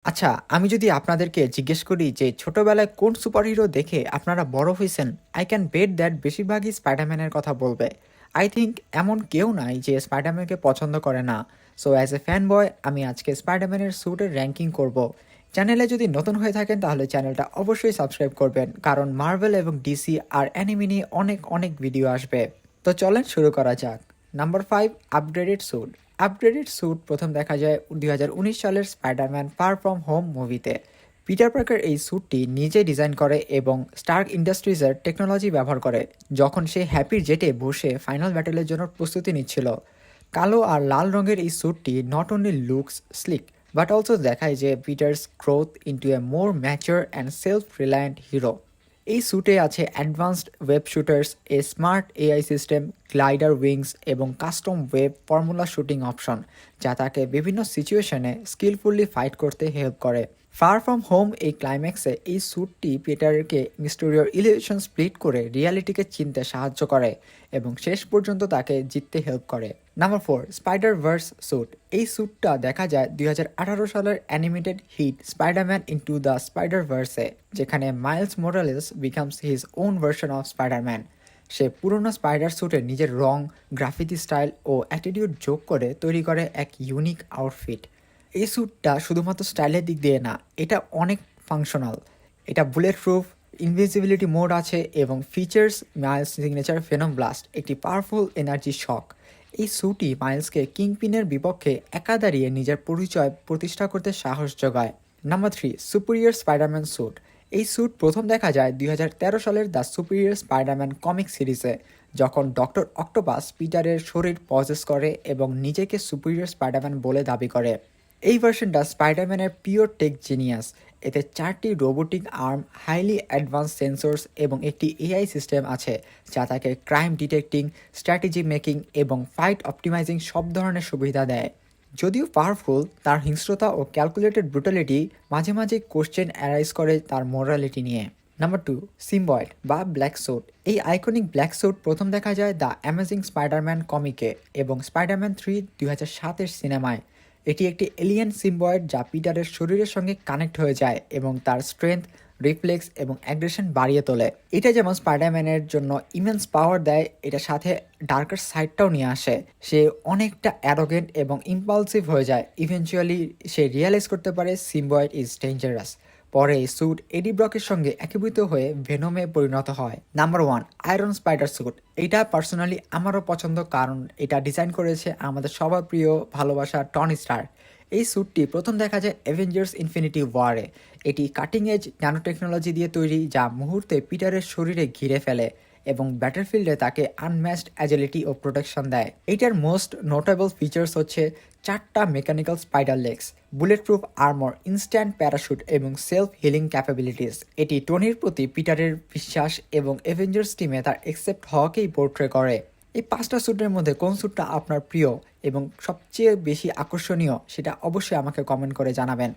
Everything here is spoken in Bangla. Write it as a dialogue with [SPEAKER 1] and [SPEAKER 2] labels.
[SPEAKER 1] আচ্ছা, আমি যদি আপনাদেরকে জিজ্ঞেস করি যে ছোটবেলায় কোন সুপারহিরো দেখে আপনারা বড় হইছেন, I can bet that বেশিরভাগই স্পাইডারম্যানের কথা বলবে। I think এমন কেউ নাই যে স্পাইডারম্যানকে পছন্দ করে না। So as a fan boy আমি আজকে স্পাইডারম্যানের স্যুটের র‍্যাংকিং করব। চ্যানেলে যদি নতুন হয়ে থাকেন তাহলে চ্যানেলটা অবশ্যই সাবস্ক্রাইব করবেন, কারণ মার্ভেল এবং ডিসি আর অ্যানিমে নিয়ে অনেক ভিডিও আসবে। তো চলেন শুরু করা যাক। Number 5, upgraded suit. Upgraded suit প্রথম দেখা যায় 2019 সালের স্পাইডারম্যান ফার ফ্রম হোম মুভিতে। পিটার পার্কার এই স্যুটটি নিজে ডিজাইন করে এবং স্টার্ক ইন্ডাস্ট্রিজের টেকনোলজি ব্যবহার করে যখন সে হ্যাপির জেটে বসে ফাইনাল ব্যাটেলের জন্য প্রস্তুতি নিচ্ছিল। কালো আর লাল রঙের এই স্যুটটি not only looks slick but also দেখায় যে Peter's growth into a more mature and self reliant hero. এই স্যুটে আছে advanced web shooters, a smart AI system, glider wings এবং custom web formula shooting option, যা তাকে বিভিন্ন সিচুয়েশনে স্কিলফুলি ফাইট করতে হেল্প করে। ফার ফ্রম হোম এই ক্লাইম্যাক্সে এই স্যুটটি পিটারকে মিস্টেরিয়র ইলিউশন স্প্লিট করে রিয়ালিটিকে চিনতে সাহায্য করে এবং শেষ পর্যন্ত তাকে জিততে হেল্প করে। Number 4, Spider Verse suit. এই স্যুটটা দেখা যায় 2018 সালের animated hit Spiderman into the Spider ভার্সে, যেখানে Miles Morales becomes his own version of Spiderman. সে পুরনো স্পাইডার স্যুটে নিজের রং, গ্রাফিতি স্টাইল ও অ্যাটিটিউড যোগ করে তৈরি করে এক ইউনিক আউটফিট। এই স্যুটটা শুধুমাত্র স্টাইলের দিক দিয়ে না, এটা অনেক ফাংশনাল। এটা বুলেট প্রুফ, ইনভিজিবিলিটি মোড আছে এবং features Miles signature Phenom blast, একটি পাওয়ারফুল এনার্জি শক। এই স্যুটই মাইলসকে কিংপিনের বিপক্ষে একা দাঁড়িয়ে নিজের পরিচয় প্রতিষ্ঠা করতে সাহস যোগায়। Number 3, superior Spiderman sweet. এই স্যুট প্রথম দেখা যায় 2013 সালের দ্য সুপিরিয়র স্পাইডারম্যান কমিক সিরিজে, যখন ডক্টর অক্টোপাস পিটারের শরীর পজেস করে এবং নিজেকে সুপিরিয়র স্পাইডারম্যান বলে দাবি করে। এই ভার্সনটা স্পাইডারম্যানের পিওর টেক জিনিয়াস। এতে 4টি robotic arm, highly advanced sensors এবং একটি এআই সিস্টেম আছে, যা তাকে ক্রাইম ডিটেক্টিং, স্ট্র্যাটেজি মেকিং এবং ফাইট অপটিমাইজিং সব ধরনের সুবিধা দেয়। যদিও পাওয়ারফুল, তার হিংস্রতা ও ক্যালকুলেটেড ব্রুটালিটি মাঝে মাঝে কোশ্চেন অ্যারাইজ করে তার মোরালিটি নিয়ে। নাম্বার 2, সিম্বয়েড বা ব্ল্যাক স্যুট। এই আইকনিক ব্ল্যাক স্যুট প্রথম দেখা যায় দ্য অ্যামেজিং স্পাইডারম্যান কমিকে এবং স্পাইডারম্যান 3 2007-এর সিনেমায়। এটি একটি এলিয়েন সিম্বয়েড যা পিটারের শরীরের সঙ্গে কানেক্ট হয়ে যায় এবং তার স্ট্রেংথ, রিফ্লেক্স এবং অ্যাগ্রেশন বাড়িয়ে তোলে। এটা যেমন স্পাইডারম্যানের জন্য ইমেন্স পাওয়ার দেয়, এটা সাথে ডার্কার সাইডটাও নিয়ে আসে। সে অনেকটা অ্যারোগেন্ট এবং ইম্পালসিভ হয়ে যায়। ইভেনচুয়ালি সে রিয়েলাইজ করতে পারে সিম্বয়েড ইজ ডেঞ্জারাস। পরে এই স্যুট এডি ব্রকের সঙ্গে একীভূত হয়ে ভেনমে পরিণত হয়। Number 1, iron spider sweet. এটা পার্সোনালি আমারও পছন্দ, কারণ এটা ডিজাইন করেছে আমাদের সবার প্রিয় ভালোবাসা টনি স্টার। এই স্যুটটি প্রথম দেখা যায় অ্যাভেঞ্জার্স ইনফিনিটি ওয়ারে। এটি কাটিং এজ ন্যানো টেকনোলজি দিয়ে তৈরি, যা মুহূর্তে পিটারের শরীরে ঘিরে ফেলে এবং ব্যাটলফিল্ডে তাকে আনম্যাচড অ্যাজিলিটি ও প্রোটেকশন দেয়। এইটার মোস্ট নোটেবল ফিচার্স হচ্ছে 4টা mechanical spider legs, bullet proof armour, instant parachute এবং সেলফ হিলিং ক্যাপাবিলিটিস। এটি টনির প্রতি পিটারের বিশ্বাস এবং অ্যাভেঞ্জার্স টিমে তার একসেপ্ট হওয়াকেই পোর্ট্রে করে। এই 5টা স্যুটের মধ্যে কোন স্যুটটা আপনার প্রিয় এবং সবচেয়ে বেশি আকর্ষণীয়, সেটা অবশ্যই আমাকে কমেন্ট করে জানাবেন।